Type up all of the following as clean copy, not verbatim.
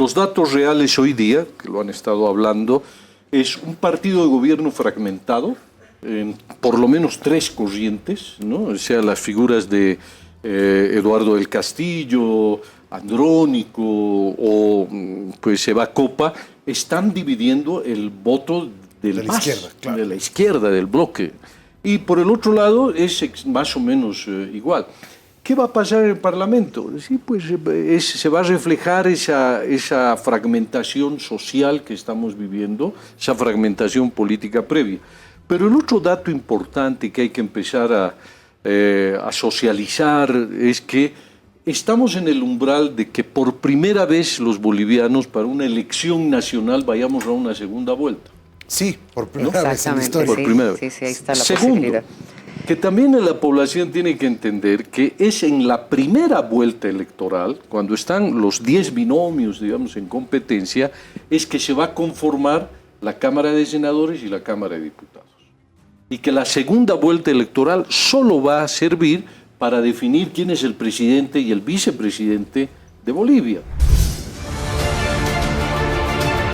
Los datos reales hoy día, que lo han estado hablando, es un partido de gobierno fragmentado, en por lo menos 3 corrientes, ¿no? O sea, las figuras de Eduardo del Castillo, Andrónico o pues Eva Copa, están dividiendo el voto del MAS, izquierda, claro. de la izquierda, del bloque. Y por el otro lado es más o menos igual. ¿Qué va a pasar en el Parlamento? Sí, pues se va a reflejar esa fragmentación social que estamos viviendo, esa fragmentación política previa. Pero el otro dato importante que hay que empezar a socializar es que estamos en el umbral de que por primera vez los bolivianos para una elección nacional vayamos a una segunda vuelta. Sí, por primera vez en la historia. Por primera vez. Sí, ahí está la Segundo, posibilidad. que también la población tiene que entender que es en la primera vuelta electoral, cuando están los 10 binomios, digamos, en competencia, es que se va a conformar la Cámara de Senadores y la Cámara de Diputados. Y que la segunda vuelta electoral solo va a servir para definir quién es el presidente y el vicepresidente de Bolivia.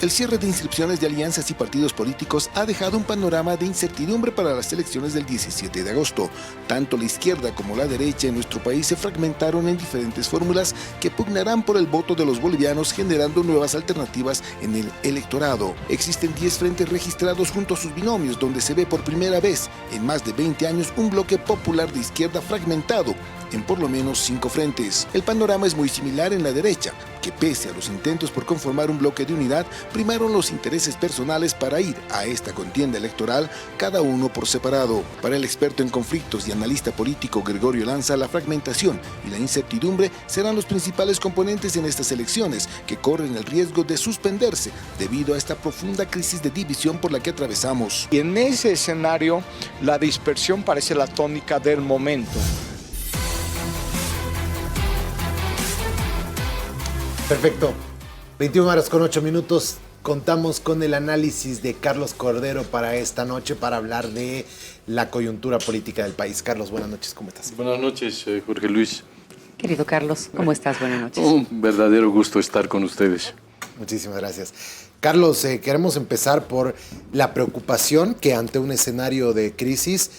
El cierre de inscripciones de alianzas y partidos políticos ha dejado un panorama de incertidumbre para las elecciones del 17 de agosto. Tanto la izquierda como la derecha en nuestro país se fragmentaron en diferentes fórmulas que pugnarán por el voto de los bolivianos, generando nuevas alternativas en el electorado. Existen 10 frentes registrados junto a sus binomios, donde se ve por primera vez en más de 20 años un bloque popular de izquierda fragmentado en por lo menos 5 frentes. El panorama es muy similar en la derecha, que pese a los intentos por conformar un bloque de unidad, primaron los intereses personales para ir a esta contienda electoral, cada uno por separado. Para el experto en conflictos y analista político Gregorio Lanza, la fragmentación y la incertidumbre serán los principales componentes en estas elecciones, que corren el riesgo de suspenderse debido a esta profunda crisis de división por la que atravesamos. Y en ese escenario, la dispersión parece la tónica del momento. Perfecto. 21 horas con 8 minutos. Contamos con el análisis de Carlos Cordero para esta noche para hablar de la coyuntura política del país. Carlos, buenas noches. ¿Cómo estás? Buenas noches, Jorge Luis. Querido Carlos, ¿cómo estás? Buenas noches. Un verdadero gusto estar con ustedes. Muchísimas gracias. Carlos, queremos empezar por la preocupación que ante un escenario de crisis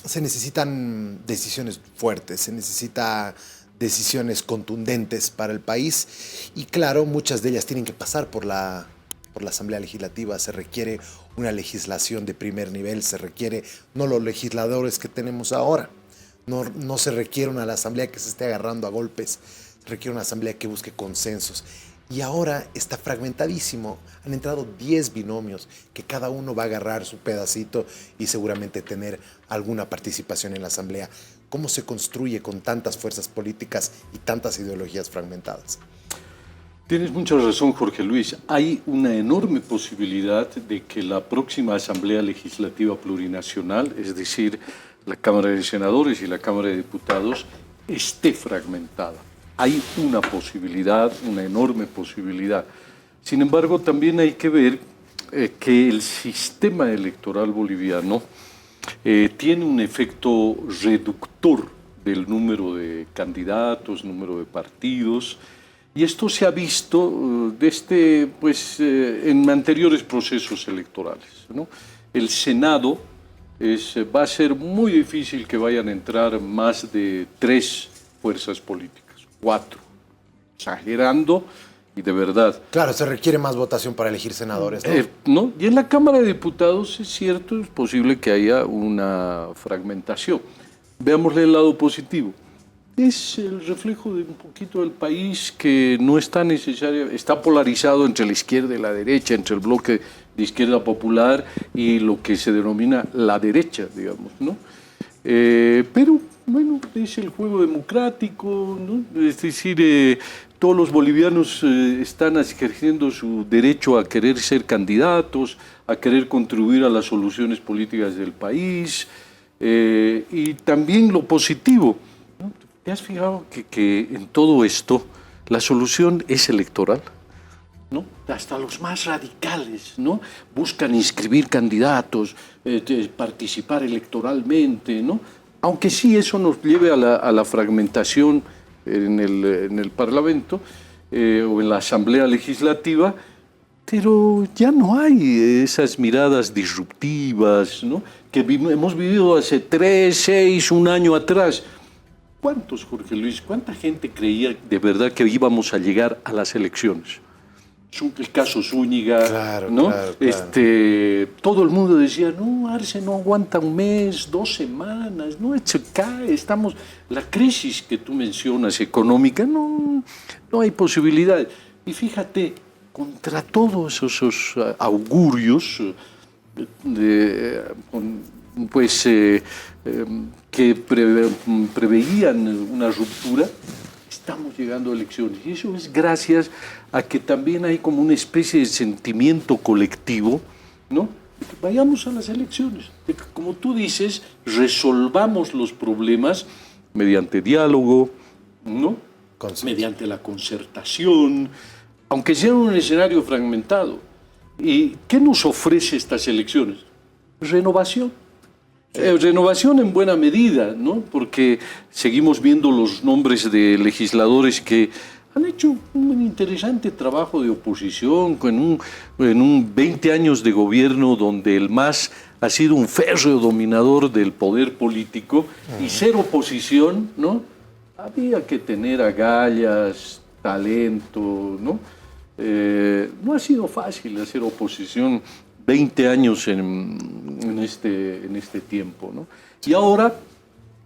se necesitan decisiones fuertes, se necesita decisiones contundentes para el país y claro, muchas de ellas tienen que pasar por la Asamblea Legislativa. Se requiere una legislación de primer nivel, se requiere no los legisladores que tenemos ahora, no se requiere una asamblea que se esté agarrando a golpes, se requiere una asamblea que busque consensos. Y ahora está fragmentadísimo, han entrado 10 binomios que cada uno va a agarrar su pedacito y seguramente tener alguna participación en la asamblea. ¿Cómo se construye con tantas fuerzas políticas y tantas ideologías fragmentadas? Tienes mucha razón, Jorge Luis. Hay una enorme posibilidad de que la próxima Asamblea Legislativa Plurinacional, es decir, la Cámara de Senadores y la Cámara de Diputados, esté fragmentada. Hay una posibilidad, una enorme posibilidad. Sin embargo, también hay que ver que el sistema electoral boliviano tiene un efecto reductor del número de candidatos, número de partidos, y esto se ha visto en anteriores procesos electorales, ¿no? El Senado va a ser muy difícil que vayan a entrar más de 3 fuerzas políticas. 4, exagerando y de verdad. Claro, se requiere más votación para elegir senadores, ¿no? ¿No? Y en la Cámara de Diputados es cierto, es posible que haya una fragmentación. Veámosle el lado positivo. Es el reflejo de un poquito del país que no está necesario, está polarizado entre la izquierda y la derecha, entre el bloque de izquierda popular y lo que se denomina la derecha, digamos, ¿no? Pero bueno, es el juego democrático, ¿no? Es decir, todos los bolivianos están ejerciendo su derecho a querer ser candidatos, a querer contribuir a las soluciones políticas del país, y también lo positivo, ¿no? ¿Te has fijado que en todo esto la solución es electoral? ¿No? Hasta los más radicales, ¿no? Buscan inscribir candidatos, participar electoralmente, ¿no? Aunque sí eso nos lleve a la fragmentación en el Parlamento, o en la Asamblea Legislativa, pero ya no hay esas miradas disruptivas, ¿no? Que hemos vivido hace 3, 6, un año atrás. ¿Cuántos, Jorge Luis? ¿Cuánta gente creía de verdad que íbamos a llegar a las elecciones? El caso Zúñiga, Claro, ¿no? claro, claro. Todo el mundo decía, no, Arce no aguanta un mes, 2 semanas, no, se cae, estamos... La crisis que tú mencionas económica, no hay posibilidad. Y fíjate, contra todos esos augurios, que preveían una ruptura, estamos llegando a elecciones. Y eso es gracias a que también hay como una especie de sentimiento colectivo, ¿no? De que vayamos a las elecciones, de que, como tú dices, resolvamos los problemas mediante diálogo, ¿no? Mediante la concertación, aunque sea un escenario fragmentado. ¿Y qué nos ofrece estas elecciones? Renovación. Renovación en buena medida, ¿no? Porque seguimos viendo los nombres de legisladores que han hecho un interesante trabajo de oposición en un 20 años de gobierno donde el MAS ha sido un férreo dominador del poder político y ser oposición, ¿no? Había que tener agallas, talento, ¿no? No ha sido fácil hacer oposición 20 años en este tiempo, ¿no? Y ahora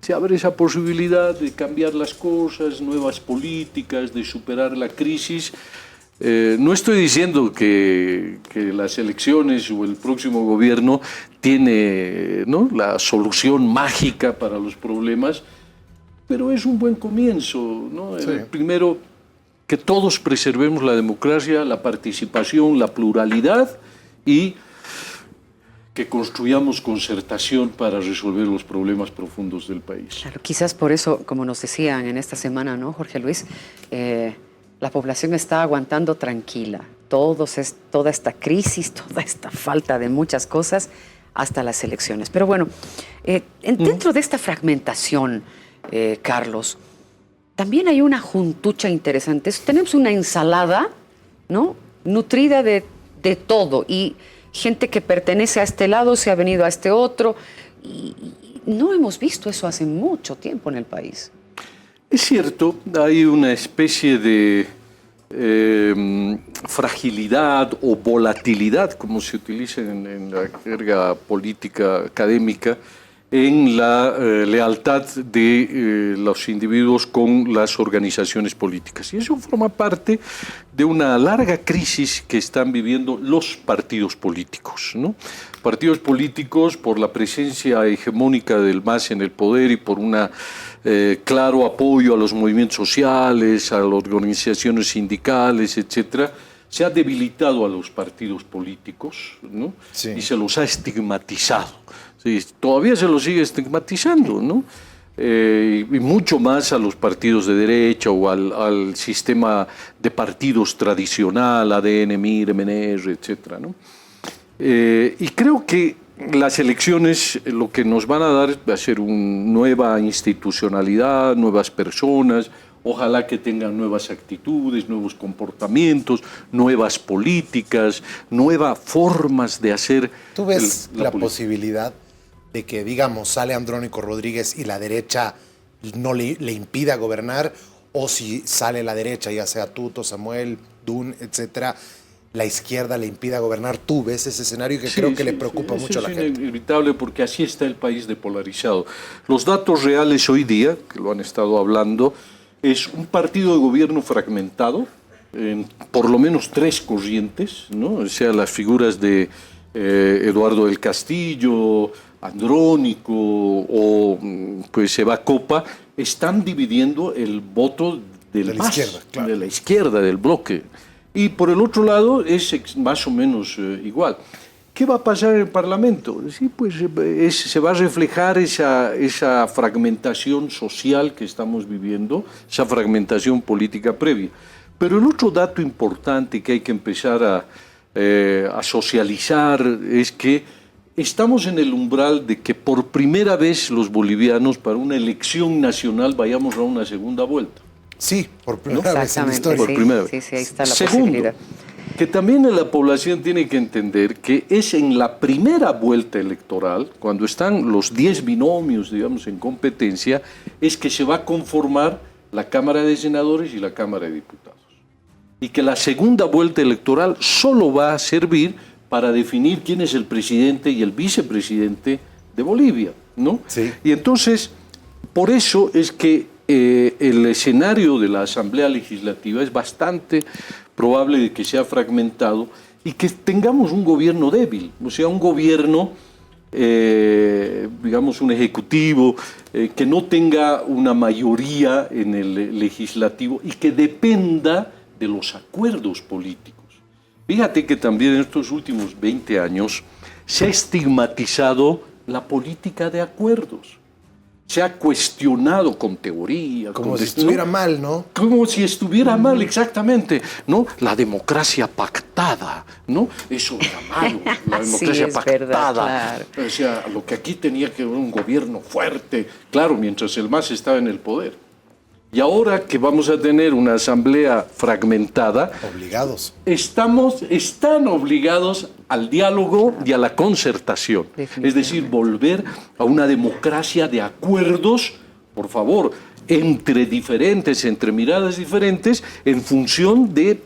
se abre esa posibilidad de cambiar las cosas, nuevas políticas, de superar la crisis. No estoy diciendo que las elecciones o el próximo gobierno tiene, ¿no?, la solución mágica para los problemas, pero es un buen comienzo, ¿no? Sí. Primero, que todos preservemos la democracia, la participación, la pluralidad y que construyamos concertación para resolver los problemas profundos del país. Claro, quizás por eso, como nos decían en esta semana, ¿no, Jorge Luis? La población está aguantando tranquila toda esta crisis, toda esta falta de muchas cosas hasta las elecciones. Pero bueno, dentro de esta fragmentación, Carlos, también hay una juntucha interesante. Tenemos una ensalada, ¿no?, nutrida de todo, y gente que pertenece a este lado se ha venido a este otro, y no hemos visto eso hace mucho tiempo en el país. Es cierto, hay una especie de fragilidad o volatilidad, como se utiliza en la jerga política académica, en la lealtad de los individuos con las organizaciones políticas. Y eso forma parte de una larga crisis que están viviendo los partidos políticos, ¿no? Partidos políticos por la presencia hegemónica del MAS en el poder y por un claro apoyo a los movimientos sociales, a las organizaciones sindicales, etcétera, se ha debilitado a los partidos políticos, ¿no? Sí. Y se los ha estigmatizado. Sí, todavía se los sigue estigmatizando, ¿no? Y mucho más a los partidos de derecha o al sistema de partidos tradicional, ADN, MIR, MNR, etcétera, ¿no? Y creo que las elecciones lo que nos van a dar va a ser una nueva institucionalidad, nuevas personas, ojalá que tengan nuevas actitudes, nuevos comportamientos, nuevas políticas, nuevas formas de hacer. ¿Tú ves la posibilidad de que, digamos, sale Andrónico Rodríguez y la derecha no le impida gobernar, o si sale la derecha, ya sea Tuto, Samuel, Dun, etcétera, la izquierda le impida gobernar? ¿Tú ves ese escenario que creo que le preocupa mucho a la gente? Es inevitable porque así está el país depolarizado. Los datos reales hoy día, que lo han estado hablando, es un partido de gobierno fragmentado, en por lo menos 3 corrientes, ¿no? O sea, las figuras de Eduardo del Castillo, Andrónico o pues Eva Copa, están dividiendo el voto de la izquierda, claro, de la izquierda, del bloque. Y por el otro lado es más o menos igual. ¿Qué va a pasar en el Parlamento? Sí, pues se va a reflejar esa fragmentación social que estamos viviendo, esa fragmentación política previa. Pero el otro dato importante que hay que empezar a socializar es que estamos en el umbral de que por primera vez los bolivianos para una elección nacional vayamos a una segunda vuelta. Sí, por primera vez en la Exactamente, historia. Por primera vez. Sí, ahí está la Segundo, posibilidad. que también la población tiene que entender que es en la primera vuelta electoral, cuando están los 10 binomios, digamos, en competencia, es que se va a conformar la Cámara de Senadores y la Cámara de Diputados. Y que la segunda vuelta electoral solo va a servir para definir quién es el presidente y el vicepresidente de Bolivia, ¿no? Sí. Y entonces, por eso es que el escenario de la Asamblea Legislativa es bastante probable de que sea fragmentado y que tengamos un gobierno débil, o sea, un gobierno, digamos, un ejecutivo que no tenga una mayoría en el legislativo y que dependa de los acuerdos políticos. Fíjate que también en estos últimos 20 años se ha estigmatizado la política de acuerdos. Se ha cuestionado con teoría. Como si estuviera mal, ¿no? Como si estuviera mal, exactamente, ¿no? La democracia pactada, ¿no? Eso era malo, la democracia es pactada. verdad, claro. O sea, lo que aquí tenía que haber un gobierno fuerte, claro, mientras el MAS estaba en el poder. Y ahora que vamos a tener una asamblea fragmentada, Obligados. están obligados al diálogo y a la concertación. Es decir, volver a una democracia de acuerdos, por favor, entre diferentes, entre miradas diferentes, en función de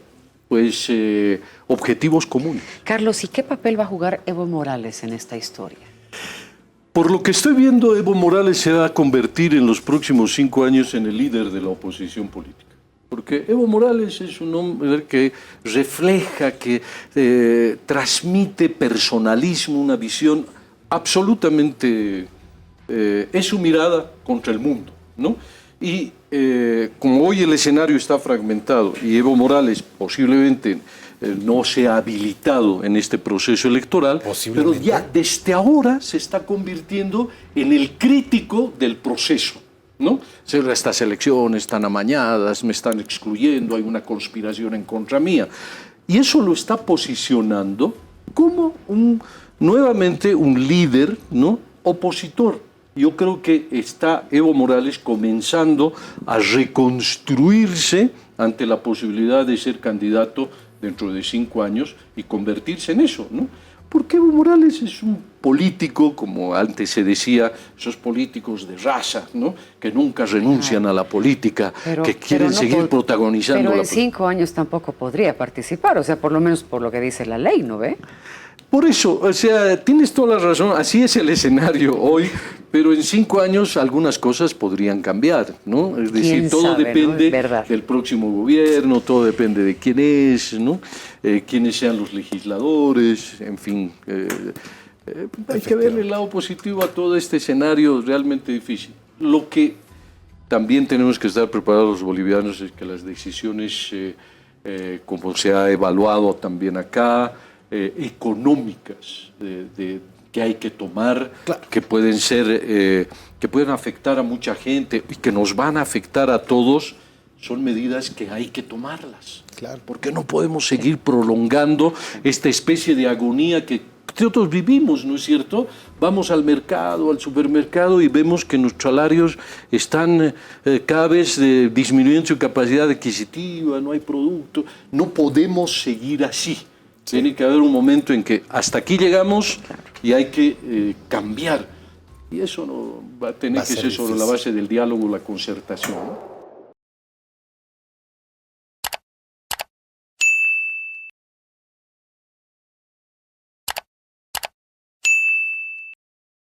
pues, objetivos comunes. Carlos, ¿y qué papel va a jugar Evo Morales en esta historia? Por lo que estoy viendo, Evo Morales se va a convertir en los próximos 5 años en el líder de la oposición política. Porque Evo Morales es un hombre que refleja, que transmite personalismo, una visión absolutamente... es su mirada contra el mundo, ¿no? Y como hoy el escenario está fragmentado y Evo Morales posiblemente no sea habilitado en este proceso electoral, pero ya desde ahora se está convirtiendo en el crítico del proceso, ¿no? Estas elecciones están amañadas, me están excluyendo, hay una conspiración en contra mía. Y eso lo está posicionando como nuevamente un líder, ¿no? Opositor. Yo creo que está Evo Morales comenzando a reconstruirse ante la posibilidad de ser candidato dentro de 5 años y convertirse en eso, ¿no? Porque Evo Morales es un político, como antes se decía, esos políticos de raza, ¿no? Que nunca renuncian a la política, que quieren seguir protagonizando la política. Pero en 5 años tampoco podría participar, o sea, por lo menos por lo que dice la ley, ¿no ve? Por eso, o sea, tienes toda la razón, así es el escenario hoy, pero en 5 años algunas cosas podrían cambiar, ¿no? Es decir, todo depende del próximo gobierno, todo depende de quién es, ¿no? Quiénes sean los legisladores, en fin. Hay que verle el lado positivo a todo este escenario realmente difícil. Lo que también tenemos que estar preparados los bolivianos es que las decisiones, como se ha evaluado también acá, económicas que hay que tomar, claro, que pueden ser, que pueden afectar a mucha gente y que nos van a afectar a todos, son medidas que hay que tomarlas. Claro. Porque no podemos seguir prolongando esta especie de agonía que nosotros vivimos, ¿no es cierto? Vamos al mercado, al supermercado y vemos que nuestros salarios están cada vez disminuyendo su capacidad adquisitiva, no hay producto. No podemos seguir así. Sí. Tiene que haber un momento en que hasta aquí llegamos y hay que cambiar. Y eso no va a tener que ser sobre la base del diálogo, la concertación, ¿no?